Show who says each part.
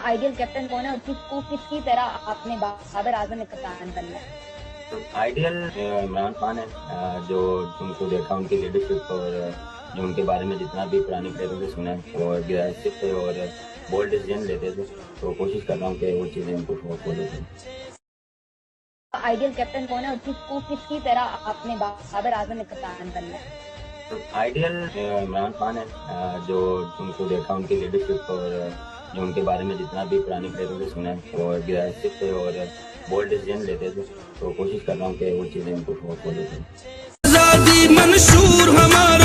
Speaker 1: Ideal captain कौन है और किसको किसकी तरह आपने बाबर आजम में कप्तान बनना है?
Speaker 2: आइडियल इमरान खान है। जो उनको देखा उनकी लीडरशिप और जो उनके बारे में जितना भी पुराने प्लेयरों से सुना है वो अग्रेसिव थे और बोल्ड डिसीजन लेते थे, तो कोशिश कर रहा हूँ कि वो चीज़ें उनको फॉलो करें।
Speaker 1: आइडियल कैप्टन कौन है और किसको किसकी तरह आपने बाबर आजम में कप्तान बनना है?
Speaker 2: आइडियल इमरान खान है। जो उनको देखा उनकी लीडरशिप और जो उनके बारे में जितना भी पुराने प्लेयरों से सुना है वो अग्रेसिव थे और बोल्ड डिसीजन लेते थे, तो कोशिश कर रहा हूँ कि वो चीज़ें उनको फॉलो करें।
Speaker 3: मंशूर हमारा